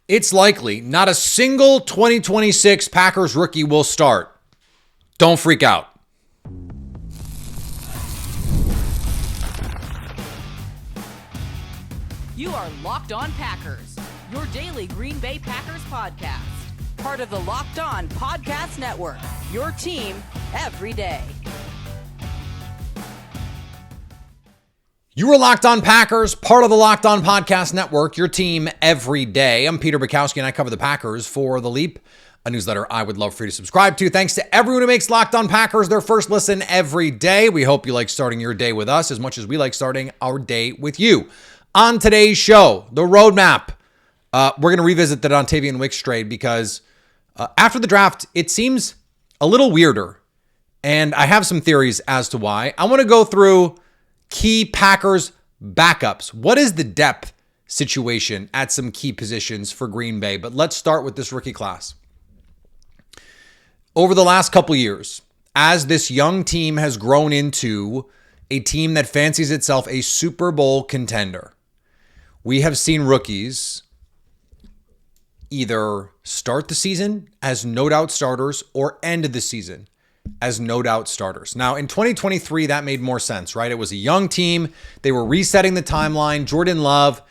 It's likely not a single 2026 Packers rookie will start. Don't freak out. You are Locked On Packers, your daily Green Bay Packers podcast. Part of the Locked On Podcast Network, your team every day. You are Locked On Packers, part of the Locked On Podcast Network, your team every day. I'm Peter Bukowski, and I cover the Packers for The Leap, a newsletter I would love for you to subscribe to. Thanks to everyone who makes Locked On Packers their first listen every day. We hope you like starting your day with us as much as we like starting our day with you. On today's show, the roadmap, we're going to revisit the Dontavyion Wicks trade because after the draft, it seems a little weirder, and I have some theories as to why. I want to go through key Packers backups. What is the depth situation at some key positions for Green Bay? But let's start with this rookie class. Over the last couple years, as this young team has grown into a team that fancies itself a Super Bowl contender, we have seen rookies either start the season as no doubt starters or end the season as no doubt starters. Now, in 2023, that made more sense, right? It was a young team. They were resetting the timeline. Jordan Love,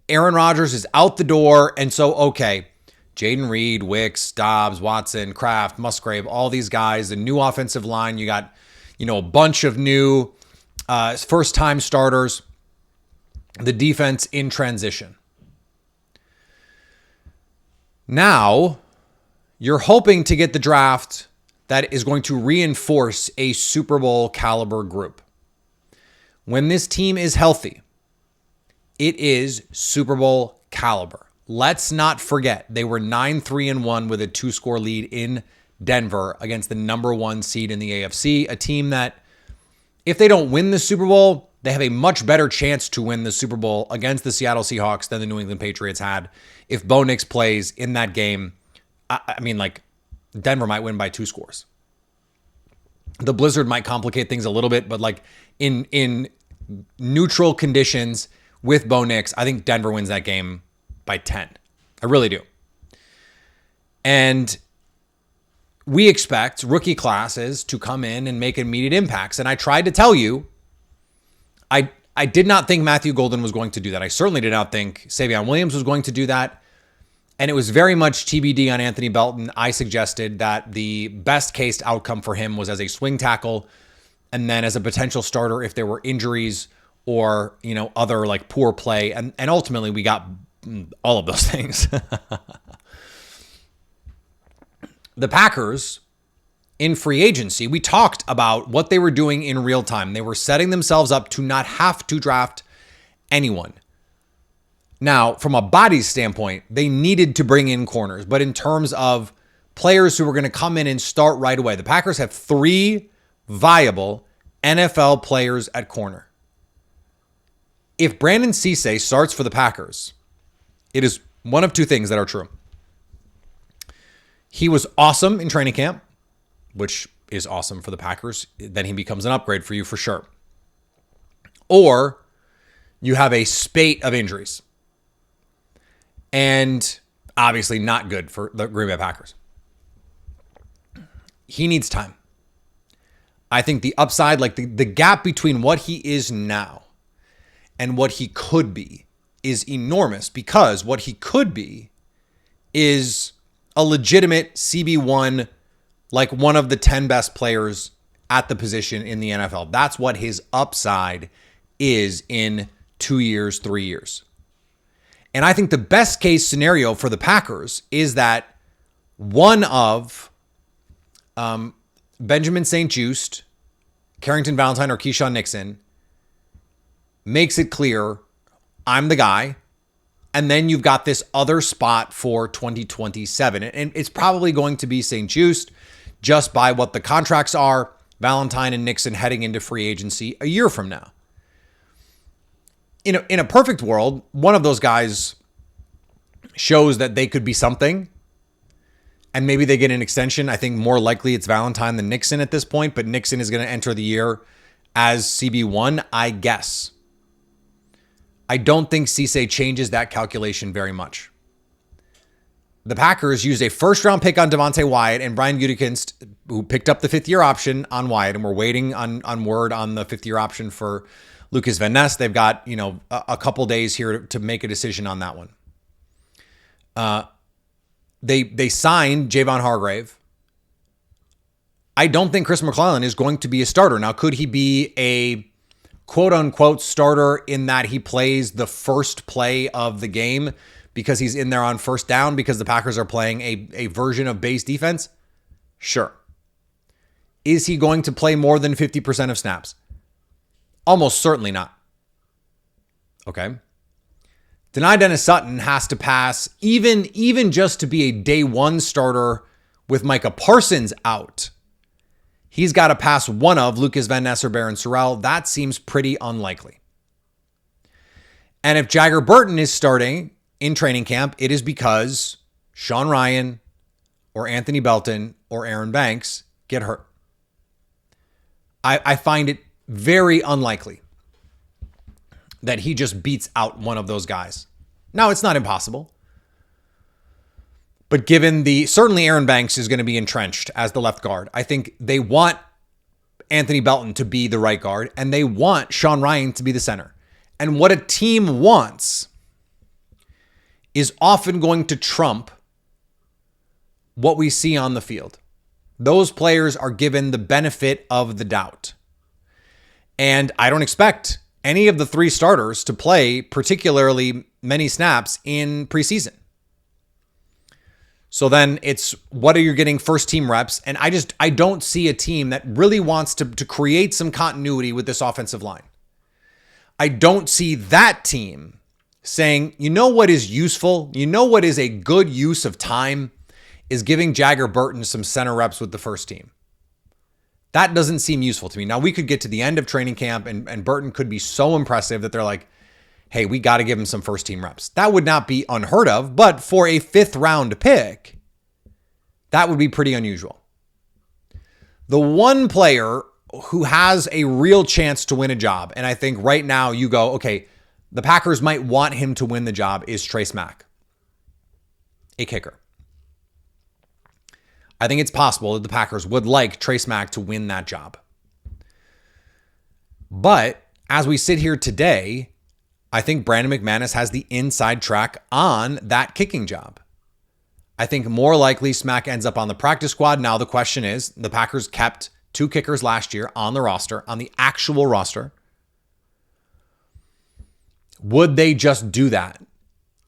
Aaron Rodgers is out the door. And so, okay, Jaden Reed, Wicks, Dobbs, Watson, Kraft, Musgrave, all these guys, the new offensive line. You got, a bunch of new first-time starters. The defense in transition. Now, you're hoping to get the draft that is going to reinforce a Super Bowl caliber group. When this team is healthy, it is Super Bowl caliber. Let's not forget, they were 9-3-1 with a 2-score lead in Denver against the number 1 seed in the AFC, a team that, if they don't win the Super Bowl, they have a much better chance to win the Super Bowl against the Seattle Seahawks than the New England Patriots had. If Bo Nix plays in that game, Denver might win by 2 scores. The blizzard might complicate things a little bit, but in neutral conditions with Bo Nix, I think Denver wins that game by 10. I really do. And we expect rookie classes to come in and make immediate impacts. And I tried to tell you, I did not think Matthew Golden was going to do that. I certainly did not think Savion Williams was going to do that. And it was very much TBD on Anthony Belton. I suggested that the best case outcome for him was as a swing tackle and then as a potential starter if there were injuries or, other poor play. And ultimately we got all of those things. The Packers in free agency, we talked about what they were doing in real time. They were setting themselves up to not have to draft anyone. Now, from a body standpoint, they needed to bring in corners. But in terms of players who were going to come in and start right away, the Packers have 3 viable NFL players at corner. If Brandon Cisse starts for the Packers, it is one of 2 things that are true. He was awesome in training camp, which is awesome for the Packers. Then he becomes an upgrade for you for sure. Or you have a spate of injuries. And obviously not good for the Green Bay Packers. He needs time. I think the upside, the gap between what he is now and what he could be is enormous, because what he could be is a legitimate CB1, one of the 10 best players at the position in the NFL. That's what his upside is in 2 years, 3 years. And I think the best case scenario for the Packers is that one of Benjamin St-Juste, Carrington Valentine, or Keyshawn Nixon makes it clear, I'm the guy. And then you've got this other spot for 2027. And it's probably going to be St-Juste just by what the contracts are, Valentine and Nixon heading into free agency a year from now. In a perfect world, one of those guys shows that they could be something, and maybe they get an extension. I think more likely it's Valentine than Nixon at this point, but Nixon is going to enter the year as CB1, I guess. I don't think Cisse changes that calculation very much. the Packers used a first-round pick on Devontae Wyatt and Brian Gutekunst, who picked up the fifth-year option on Wyatt, and we're waiting on word on the fifth-year option for Lucas Van Ness. They've got, a couple days here to make a decision on that one. They signed Javon Hargrave. I don't think Chris McClellan is going to be a starter. Now, could he be a quote-unquote starter in that he plays the first play of the game because he's in there on first down because the Packers are playing a version of base defense? Sure. Is he going to play more than 50% of snaps? Almost certainly not. Okay. Denai Dennis Sutton has to pass, even just to be a day one starter with Micah Parsons out. He's got to pass one of Lucas Van Ness or Barron Sorrell. That seems pretty unlikely. And if Jagger Burton is starting in training camp, it is because Sean Ryan or Anthony Belton or Aaron Banks get hurt. I find it very unlikely that he just beats out one of those guys. Now, it's not impossible. But given certainly Aaron Banks is going to be entrenched as the left guard. I think they want Anthony Belton to be the right guard, and they want Sean Ryan to be the center. And what a team wants is often going to trump what we see on the field. Those players are given the benefit of the doubt. And I don't expect any of the three starters to play particularly many snaps in preseason. So then it's, what are you getting first team reps? And I don't see a team that really wants to create some continuity with this offensive line. I don't see that team saying, you know what is useful? You know what is a good use of time? Is giving Jagger Burton some center reps with the first team. That doesn't seem useful to me. Now, we could get to the end of training camp and Burton could be so impressive that they're like, hey, we got to give him some first team reps. That would not be unheard of, but for a 5th round pick, that would be pretty unusual. The one player who has a real chance to win a job, and I think right now you go, okay, the Packers might want him to win the job, is Trace Mack, a kicker. I think it's possible that the Packers would like Trace Mack to win that job. But as we sit here today, I think Brandon McManus has the inside track on that kicking job. I think more likely Smack ends up on the practice squad. Now the question is, the Packers kept 2 kickers last year on the roster, on the actual roster. Would they just do that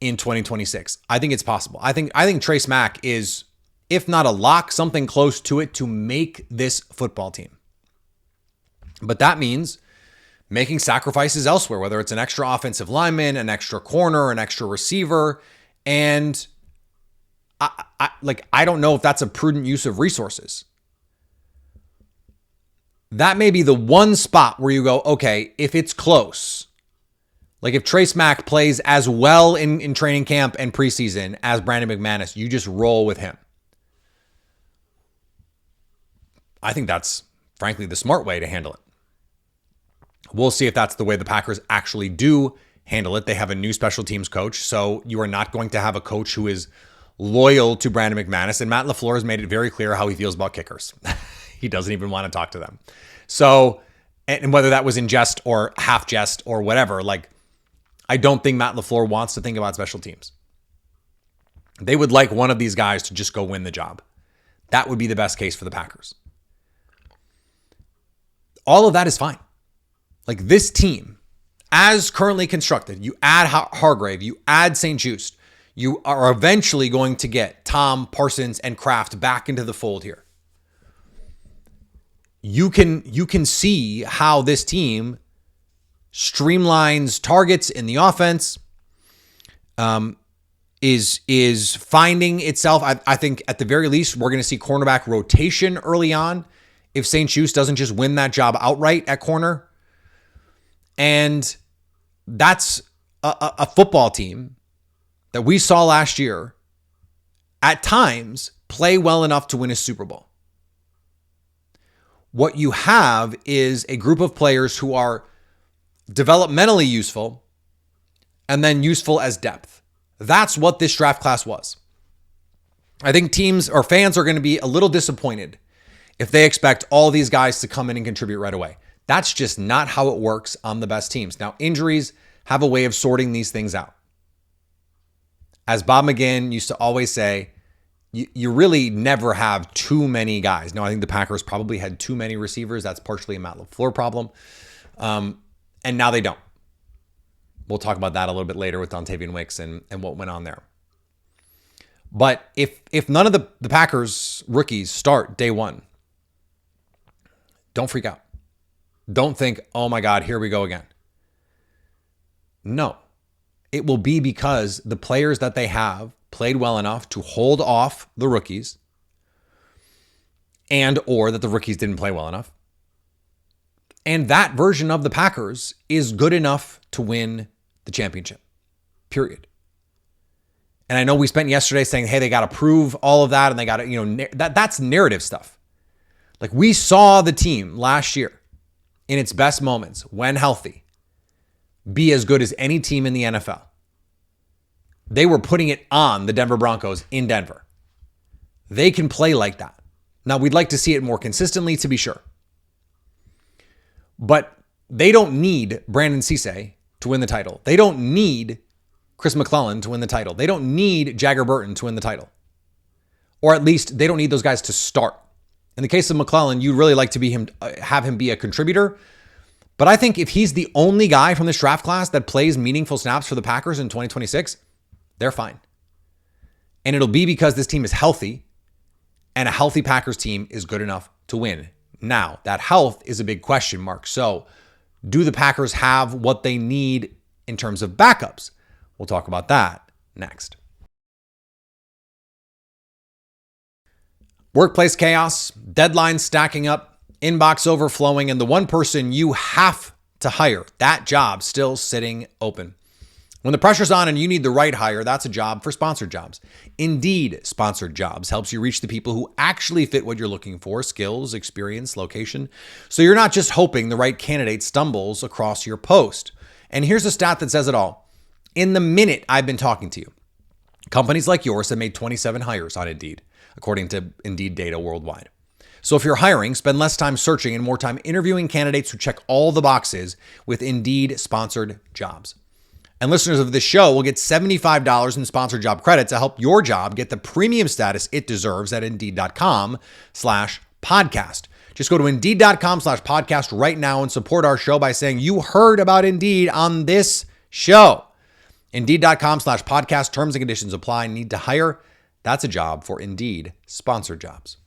in 2026? I think it's possible. I think Trace Mack is, if not a lock, something close to it to make this football team. But that means making sacrifices elsewhere, whether it's an extra offensive lineman, an extra corner, an extra receiver. And I don't know if that's a prudent use of resources. That may be the one spot where you go, okay, if it's close, like if Trace Mack plays as well in training camp and preseason as Brandon McManus, you just roll with him. I think that's, frankly, the smart way to handle it. We'll see if that's the way the Packers actually do handle it. They have a new special teams coach, so you are not going to have a coach who is loyal to Brandon McManus. And Matt LaFleur has made it very clear how he feels about kickers. He doesn't even want to talk to them. So, and whether that was in jest or half jest or whatever, like, I don't think Matt LaFleur wants to think about special teams. They would like one of these guys to just go win the job. That would be the best case for the Packers. All of that is fine. Like, this team, as currently constructed, you add Hargrave, you add St. Juste, you are eventually going to get Tom, Parsons, and Kraft back into the fold here. You can see how this team streamlines targets in the offense, is finding itself. I think at the very least, we're going to see cornerback rotation early on if St. Juste doesn't just win that job outright at corner. And that's a football team that we saw last year at times play well enough to win a Super Bowl. What you have is a group of players who are developmentally useful and then useful as depth. That's what this draft class was. I think teams or fans are going to be a little disappointed if they expect all these guys to come in and contribute right away. That's just not how it works on the best teams. Now, injuries have a way of sorting these things out. As Bob McGinn used to always say, you really never have too many guys. Now, I think the Packers probably had too many receivers. That's partially a Matt LaFleur problem. And now they don't. We'll talk about that a little bit later with Dontavyion Wicks and what went on there. But if none of the Packers rookies start day one, don't freak out. Don't think, oh my God, here we go again. No. It will be because the players that they have played well enough to hold off the rookies and or that the rookies didn't play well enough. And that version of the Packers is good enough to win the championship, period. And I know we spent yesterday saying, hey, they got to prove all of that and they got to, that's narrative stuff. Like we saw the team last year in its best moments when healthy be as good as any team in the NFL. They were putting it on the Denver Broncos in Denver. They can play like that. Now, we'd like to see it more consistently, to be sure. But they don't need Brandon Cisse to win the title. They don't need Chris McClellan to win the title. They don't need Jagger Burton to win the title. Or at least they don't need those guys to start. In the case of McClellan, you'd really like to have him be a contributor. But I think if he's the only guy from this draft class that plays meaningful snaps for the Packers in 2026, they're fine. And it'll be because this team is healthy and a healthy Packers team is good enough to win. Now, that health is a big question mark. So, do the Packers have what they need in terms of backups? We'll talk about that next. Workplace chaos, deadlines stacking up, inbox overflowing, and the one person you have to hire, that job still sitting open. When the pressure's on and you need the right hire, that's a job for sponsored jobs. Indeed, sponsored jobs helps you reach the people who actually fit what you're looking for, skills, experience, location. So you're not just hoping the right candidate stumbles across your post. And here's a stat that says it all. In the minute I've been talking to you, companies like yours have made 27 hires on Indeed, according to Indeed data worldwide. So if you're hiring, spend less time searching and more time interviewing candidates who check all the boxes with Indeed sponsored jobs. And listeners of this show will get $75 in sponsored job credit to help your job get the premium status it deserves at Indeed.com/podcast. Just go to Indeed.com/podcast right now and support our show by saying you heard about Indeed on this show. Indeed.com/podcast. Terms and conditions apply. Need to hire? That's a job for Indeed sponsored jobs.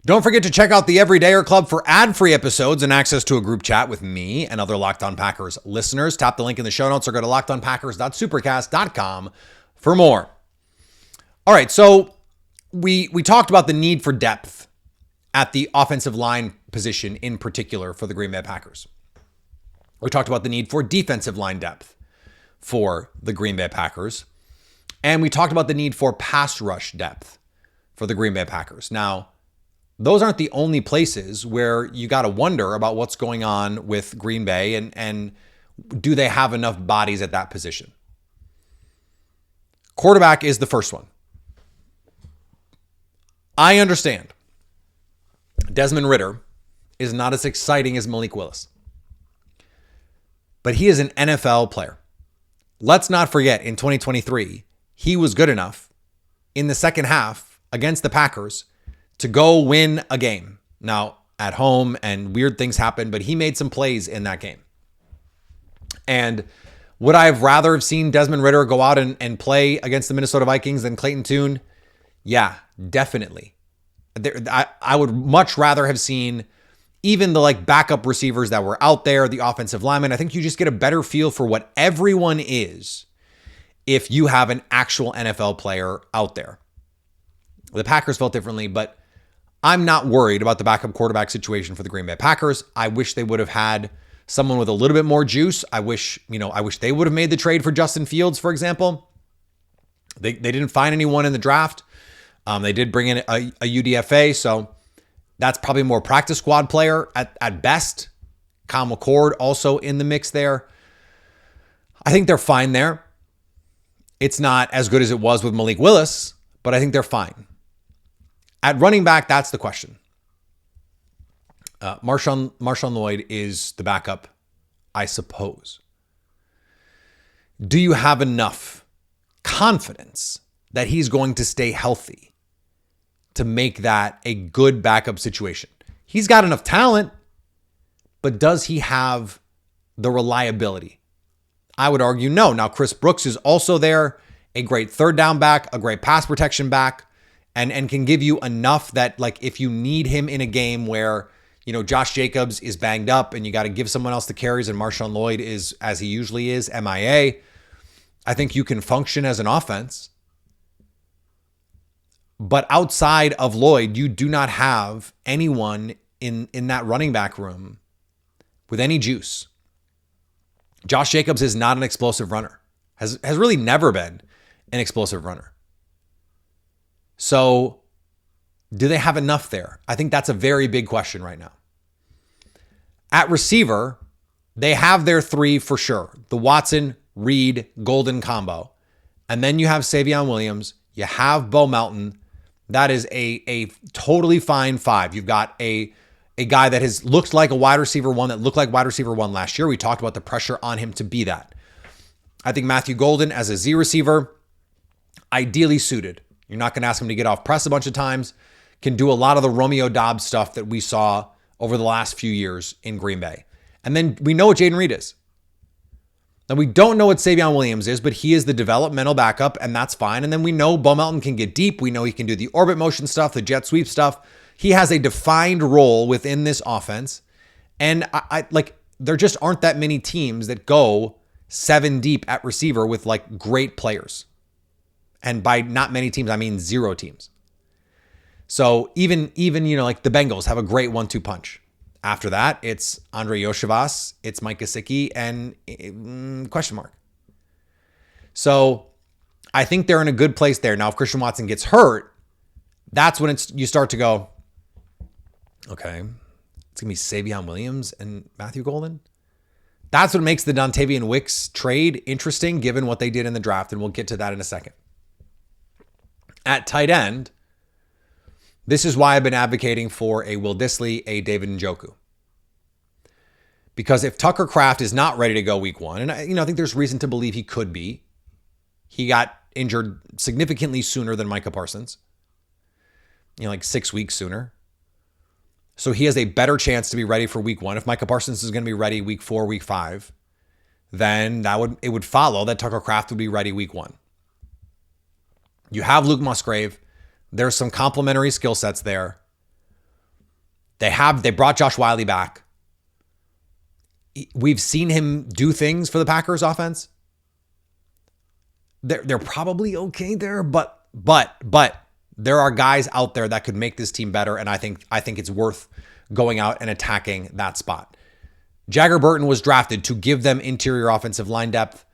Don't forget to check out the Everydayer Club for ad-free episodes and access to a group chat with me and other Locked On Packers listeners. Tap the link in the show notes or go to lockedonpackers.supercast.com for more. All right, so we talked about the need for depth at the offensive line position in particular for the Green Bay Packers. We talked about the need for defensive line depth for the Green Bay Packers. And we talked about the need for pass rush depth for the Green Bay Packers. Now, those aren't the only places where you got to wonder about what's going on with Green Bay and do they have enough bodies at that position? Quarterback is the first one. I understand Desmond Ridder is not as exciting as Malik Willis, but he is an NFL player. Let's not forget in 2023, he was good enough in the second half against the Packers to go win a game. Now, at home and weird things happened, but he made some plays in that game. And would I have rather have seen Desmond Ridder go out and play against the Minnesota Vikings than Clayton Tune? Yeah, definitely. I would much rather have seen even the backup receivers that were out there, the offensive linemen. I think you just get a better feel for what everyone is if you have an actual NFL player out there. The Packers felt differently, but I'm not worried about the backup quarterback situation for the Green Bay Packers. I wish they would have had someone with a little bit more juice. I wish they would have made the trade for Justin Fields, for example. They didn't find anyone in the draft. They did bring in a UDFA, so that's probably more practice squad player at best. Kyle McCord also in the mix there. I think they're fine there. It's not as good as it was with Malik Willis, but I think they're fine. At running back, that's the question. Marshawn Lloyd is the backup, I suppose. Do you have enough confidence that he's going to stay healthy to make that a good backup situation? He's got enough talent, but does he have the reliability? I would argue no. Now, Chris Brooks is also there, a great third down back, a great pass protection back, and can give you enough that, like, if you need him in a game where, you know, Josh Jacobs is banged up and you got to give someone else the carries and Marshawn Lloyd is, as he usually is, MIA, I think you can function as an offense. But outside of Lloyd, you do not have anyone in that running back room with any juice. Josh Jacobs is not an explosive runner. Has really never been an explosive runner. So do they have enough there? I think that's a very big question right now. At receiver, they have their three for sure. The Watson, Reed, Golden combo. And then you have Savion Williams. You have Bo Melton. That is a totally fine five. You've got a guy that has looked like a wide receiver one, that looked like wide receiver one last year. We talked about the pressure on him to be that. I think Matthew Golden as a Z receiver, ideally suited. You're not going to ask him to get off press a bunch of times. Can do a lot of the Romeo Dobbs stuff that we saw over the last few years in Green Bay. And then we know what Jaden Reed is. Now, we don't know what Savion Williams is, but he is the developmental backup, and that's fine. And then we know Bo Melton can get deep. We know he can do the orbit motion stuff, the jet sweep stuff. He has a defined role within this offense. And I like, there just aren't that many teams that go 7 deep at receiver with like great players. And by not many teams, I mean 0 teams. So even, you know, like the Bengals have a great 1-2 punch. After that, it's Andre Yoshivas, it's Mike Gesicki, and question mark. So I think they're in a good place there. Now, if Christian Watson gets hurt, that's when you start to go, okay, it's going to be Savion Williams and Matthew Golden. That's what makes the Dontavyion Wicks trade interesting, given what they did in the draft, and we'll get to that in a second. At tight end, this is why I've been advocating for a Will Dissly, a David Njoku. Because if Tucker Kraft is not ready to go week 1, and I think there's reason to believe he could be, he got injured significantly sooner than Micah Parsons, like 6 weeks sooner. So he has a better chance to be ready for week 1. If Micah Parsons is going to be ready week 4, week 5, then it would follow that Tucker Kraft would be ready week 1. You have Luke Musgrave. There's some complementary skill sets there. They brought Josh Wiley back. We've seen him do things for the Packers offense. They're probably okay there, but there are guys out there that could make this team better, and I think it's worth going out and attacking that spot. Jagger Burton was drafted to give them interior offensive line depth.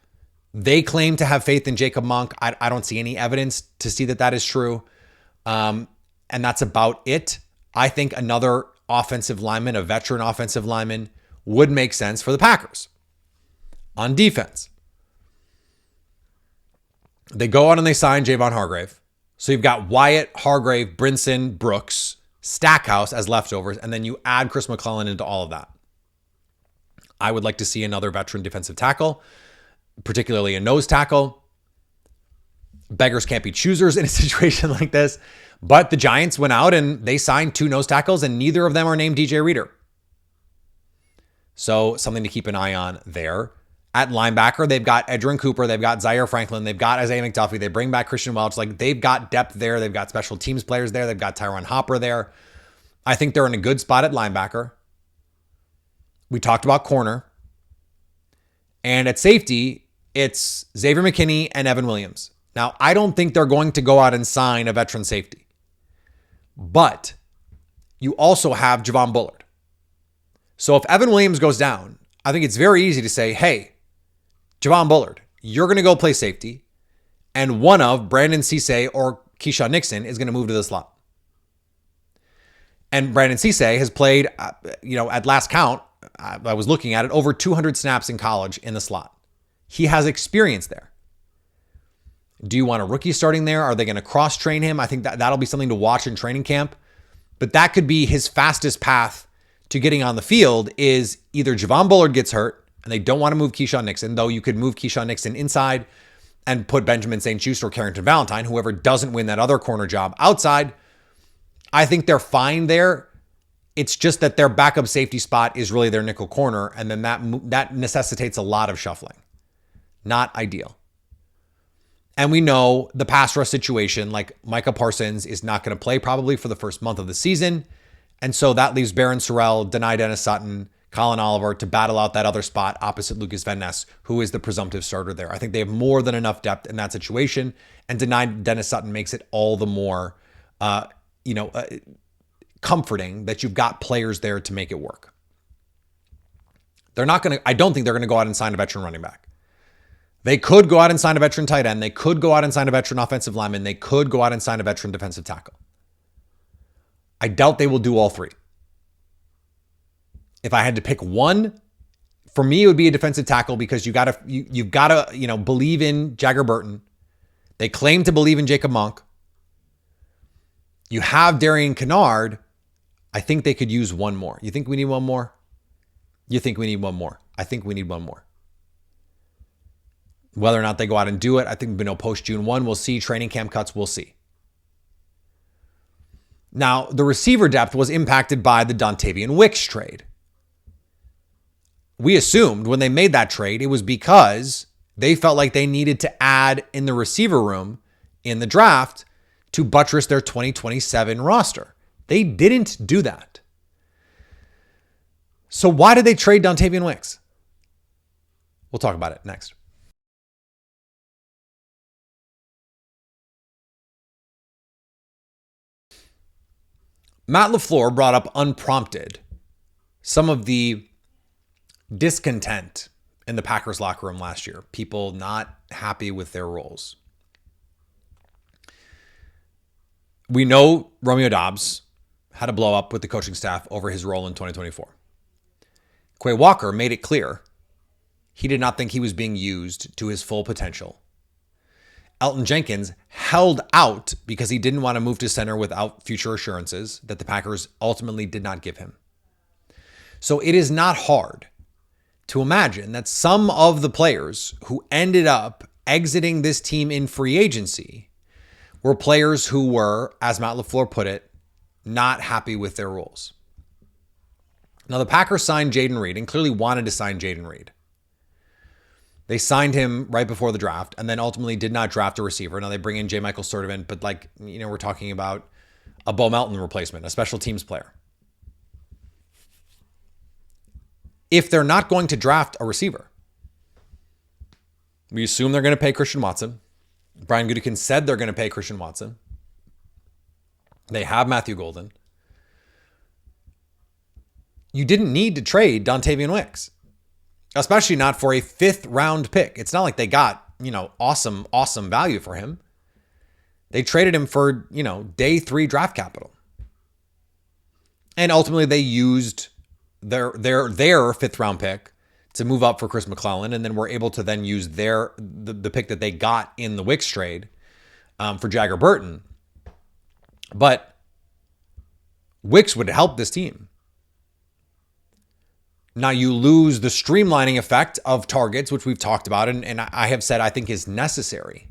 They claim to have faith in Jacob Monk. I don't see any evidence to see that is true. And that's about it. I think another offensive lineman, a veteran offensive lineman, would make sense for the Packers. On defense, they go out and they sign Javon Hargrave. So you've got Wyatt, Hargrave, Brinson, Brooks, Stackhouse as leftovers, and then you add Chris McClellan into all of that. I would like to see another veteran defensive tackle, particularly a nose tackle. Beggars can't be choosers in a situation like this. But the Giants went out and they signed 2 nose tackles, and neither of them are named DJ Reader. So something to keep an eye on there. At linebacker, they've got Edgerrin Cooper, they've got Zaire Franklin, they've got Isaiah McDuffie, they bring back Christian Welch. Like, they've got depth there, they've got special teams players there, they've got Tyron Hopper there. I think they're in a good spot at linebacker. We talked about corner. And at safety, it's Xavier McKinney and Evan Williams. Now, I don't think they're going to go out and sign a veteran safety. But you also have Javon Bullard. So if Evan Williams goes down, I think it's very easy to say, hey, Javon Bullard, you're going to go play safety, and one of Brandon Cisse or Keyshawn Nixon is going to move to the slot. And Brandon Cisse has played, at last count, I was looking at it, over 200 snaps in college in the slot. He has experience there. Do you want a rookie starting there? Are they going to cross-train him? I think that'll be something to watch in training camp. But that could be his fastest path to getting on the field is either Javon Bullard gets hurt, and they don't want to move Keyshawn Nixon, though you could move Keyshawn Nixon inside and put Benjamin St-Juste or Carrington Valentine, whoever doesn't win that other corner job, outside. I think they're fine there. It's just that their backup safety spot is really their nickel corner, and then that necessitates a lot of shuffling. Not ideal. And we know the pass rush situation, like Micah Parsons is not going to play probably for the first month of the season. And so that leaves Barron Sorrell, Denai Dennis Sutton, Colin Oliver to battle out that other spot opposite Lucas Van Ness, who is the presumptive starter there. I think they have more than enough depth in that situation. And Denai Dennis Sutton makes it all the more, comforting that you've got players there to make it work. I don't think they're going to go out and sign a veteran running back. They could go out and sign a veteran tight end. They could go out and sign a veteran offensive lineman. They could go out and sign a veteran defensive tackle. I doubt they will do all three. If I had to pick one, for me, it would be a defensive tackle because you've got to believe in Jagger Burton. They claim to believe in Jacob Monk. You have Darian Kennard. I think they could use one more. You think we need one more? You think we need one more? I think we need one more. Whether or not they go out and do it, I think we know post June 1. We'll see. Training camp cuts, we'll see. Now, the receiver depth was impacted by the Dontavyion Wicks trade. We assumed when they made that trade, it was because they felt like they needed to add in the receiver room in the draft to buttress their 2027 roster. They didn't do that. So why did they trade Dontavyion Wicks? We'll talk about it next. Matt LaFleur brought up unprompted some of the discontent in the Packers locker room last year. People not happy with their roles. We know Romeo Doubs had a blow up with the coaching staff over his role in 2024. Quay Walker made it clear he did not think he was being used to his full potential. Elton Jenkins held out because he didn't want to move to center without future assurances that the Packers ultimately did not give him. So it is not hard to imagine that some of the players who ended up exiting this team in free agency were players who were, as Matt LaFleur put it, not happy with their roles. Now, the Packers signed Jayden Reed and clearly wanted to sign Jayden Reed. They signed him right before the draft and then ultimately did not draft a receiver. Now they bring in J. Michael Sturdivant, but we're talking about a Bo Melton replacement, a special teams player. If they're not going to draft a receiver, we assume they're going to pay Christian Watson. Brian Gutekunst said they're going to pay Christian Watson. They have Matthew Golden. You didn't need to trade Dontavyion Wicks, especially not for a 5th round pick. It's not like they got, awesome value for him. They traded him for, day 3 draft capital. And ultimately they used their 5th round pick to move up for Chris McClellan, and then were able to then use the pick that they got in the Wicks trade for Jagger Burton. But Wicks would help this team. Now you lose the streamlining effect of targets, which we've talked about, and I have said I think is necessary.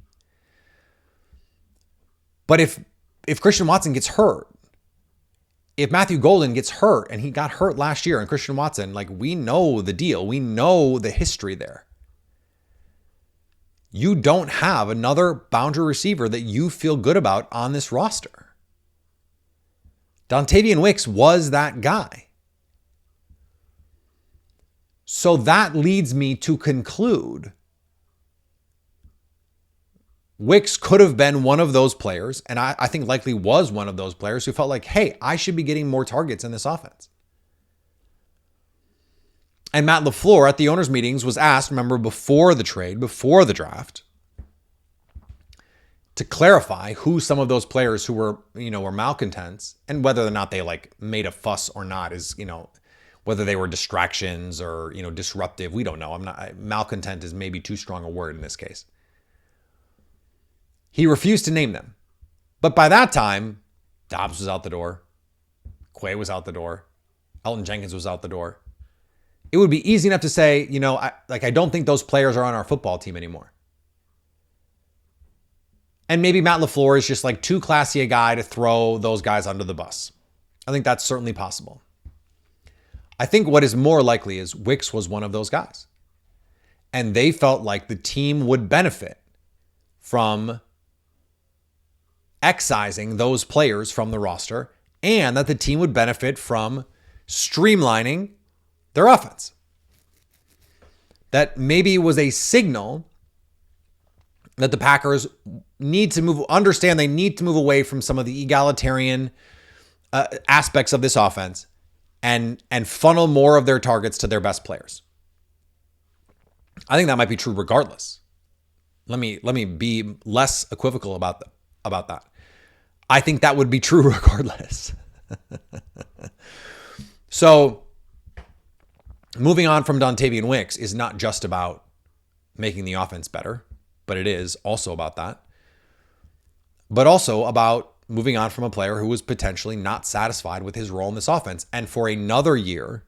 But if Christian Watson gets hurt, if Matthew Golden gets hurt, and he got hurt last year, and Christian Watson, we know the deal. We know the history there. You don't have another boundary receiver that you feel good about on this roster. Dontavyion Wicks was that guy. So that leads me to conclude Wicks could have been one of those players, and I think likely was one of those players who felt like, hey, I should be getting more targets in this offense. And Matt LaFleur at the owners' meetings was asked, remember, before the trade, before the draft, to clarify who some of those players who were malcontents, and whether or not they made a fuss or not is, whether they were distractions or, disruptive. We don't know. Malcontent is maybe too strong a word in this case. He refused to name them. But by that time, Dobbs was out the door. Quay was out the door. Elton Jenkins was out the door. It would be easy enough to say, I don't think those players are on our football team anymore. And maybe Matt LaFleur is just like too classy a guy to throw those guys under the bus. I think that's certainly possible. I think what is more likely is Wicks was one of those guys. And they felt like the team would benefit from excising those players from the roster, and that the team would benefit from streamlining their offense. That maybe was a signal that the Packers understand they need to move away from some of the egalitarian aspects of this offense and funnel more of their targets to their best players. I think that might be true regardless. Let me be less equivocal about that. I think that would be true regardless. So, moving on from Dontavyion Wicks is not just about making the offense better, but it is also about that. But also about moving on from a player who was potentially not satisfied with his role in this offense. And for another year,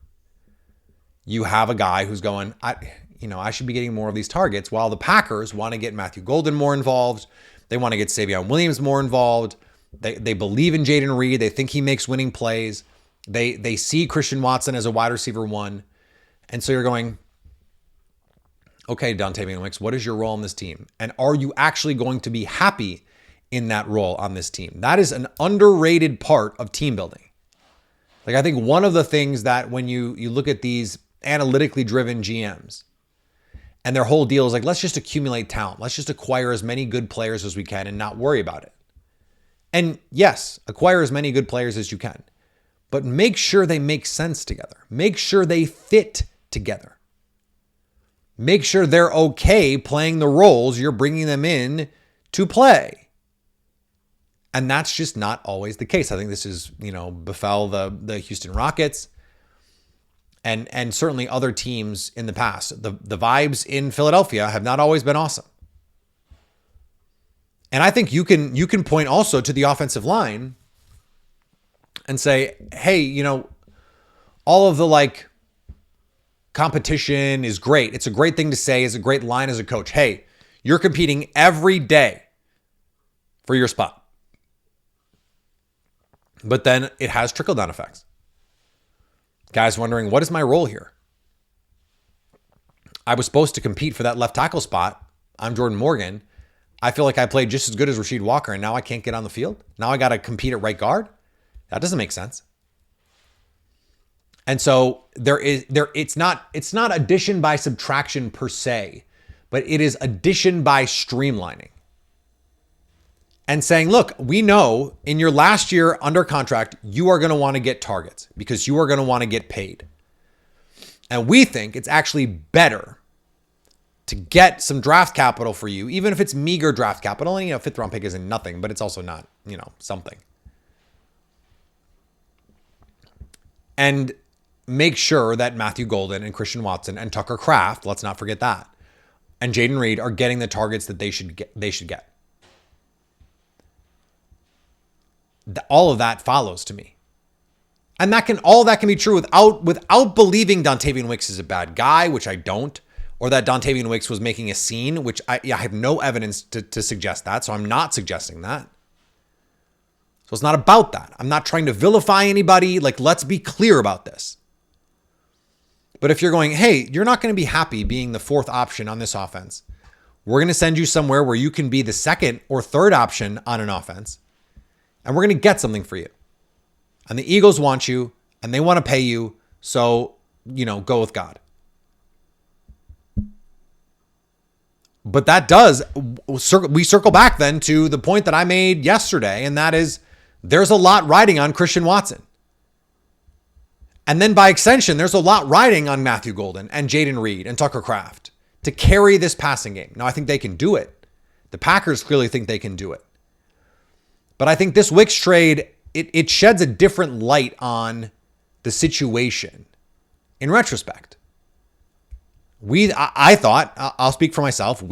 you have a guy who's going, I should be getting more of these targets, while the Packers want to get Matthew Golden more involved. They want to get Savion Williams more involved. They believe in Jaden Reed. They think he makes winning plays. They see Christian Watson as a wide receiver one. And so you're going, okay, Dontavyion Wicks, what is your role on this team? And are you actually going to be happy in that role on this team? That is an underrated part of team building. Like, I think one of the things that when you look at these analytically driven GMs and their whole deal is like, let's just accumulate talent. Let's just acquire as many good players as we can and not worry about it. And yes, acquire as many good players as you can, but make sure they make sense together. Make sure they fit together. Make sure they're okay playing the roles you're bringing them in to play. And that's just not always the case. I think this is, befell the Houston Rockets and certainly other teams in the past. The vibes in Philadelphia have not always been awesome. And I think you can point also to the offensive line and say, hey, all of the competition is great. It's a great thing to say. It's a great line as a coach. Hey, you're competing every day for your spot. But then it has trickle-down effects. Guys wondering, what is my role here? I was supposed to compete for that left tackle spot. I'm Jordan Morgan. I feel like I played just as good as Rasheed Walker, and now I can't get on the field. Now I got to compete at right guard. That doesn't make sense. And so it's not addition by subtraction per se, but it is addition by streamlining. And saying, look, we know in your last year under contract, you are going to want to get targets because you are going to want to get paid. And we think it's actually better to get some draft capital for you, even if it's meager draft capital. And, fifth round pick isn't nothing, but it's also not, something. And make sure that Matthew Golden and Christian Watson and Tucker Kraft, let's not forget that, and Jaden Reed are getting the targets that they should get. All of that follows to me. And all that can be true without believing Dontavyion Wicks is a bad guy, which I don't, or that Dontavyion Wicks was making a scene, which I have no evidence to suggest that, so I'm not suggesting that. So it's not about that. I'm not trying to vilify anybody. Let's be clear about this. But if you're going, hey, you're not going to be happy being the fourth option on this offense. We're going to send you somewhere where you can be the second or third option on an offense. And we're going to get something for you. And the Eagles want you and they want to pay you. So, go with God. But that does, we circle back then to the point that I made yesterday. And that is, there's a lot riding on Christian Watson. And then by extension, there's a lot riding on Matthew Golden and Jaden Reed and Tucker Kraft to carry this passing game. Now, I think they can do it. The Packers clearly think they can do it. But I think this Wicks trade, it sheds a different light on the situation in retrospect. I thought, I'll speak for myself,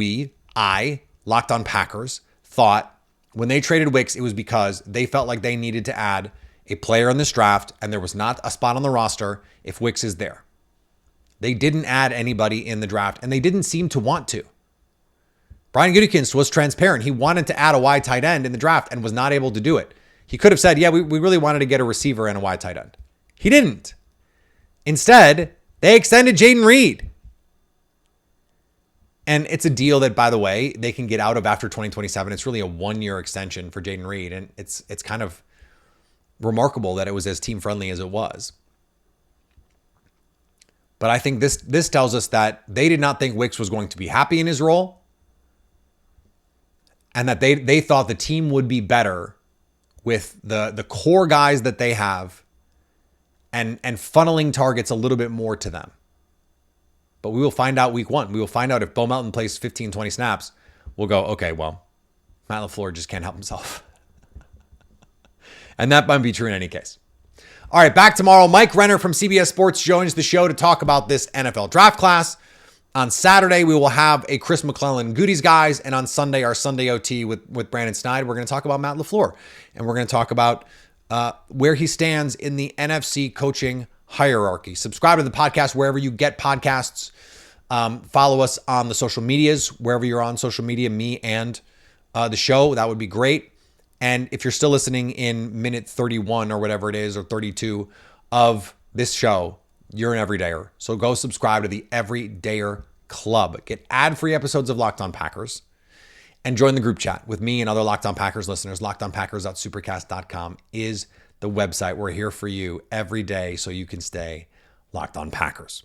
I, Locked On Packers, thought when they traded Wicks, it was because they felt like they needed to add a player in this draft, and there was not a spot on the roster if Wicks is there. They didn't add anybody in the draft, and they didn't seem to want to. Brian Gutekunst was transparent. He wanted to add a wide tight end in the draft and was not able to do it. He could have said, yeah, we really wanted to get a receiver and a wide tight end. He didn't. Instead, they extended Jaden Reed. And it's a deal that, by the way, they can get out of after 2027. It's really a 1-year extension for Jaden Reed. And it's kind of remarkable that it was as team-friendly as it was. But I think this tells us that they did not think Wicks was going to be happy in his role, and that they thought the team would be better with the core guys that they have and funneling targets a little bit more to them. But we will find out week 1. We will find out if Bo Melton plays 15, 20 snaps. We'll go, okay, well, Matt LaFleur just can't help himself. And that might be true in any case. All right, back tomorrow. Mike Renner from CBS Sports joins the show to talk about this NFL draft class. On Saturday, we will have a Chris McClellan Goodies Guys. And on Sunday, our Sunday OT with Brandon Sneyd, we're going to talk about Matt LaFleur. And we're going to talk about where he stands in the NFC coaching hierarchy. Subscribe to the podcast wherever you get podcasts. Follow us on the social medias, wherever you're on social media, me and the show. That would be great. And if you're still listening in minute 31 or whatever it is, or 32 of this show, you're an everydayer. So go subscribe to the Everydayer Club. Get ad-free episodes of Locked On Packers and join the group chat with me and other Locked On Packers listeners. LockedOnPackers.supercast.com is the website. We're here for you every day so you can stay Locked On Packers.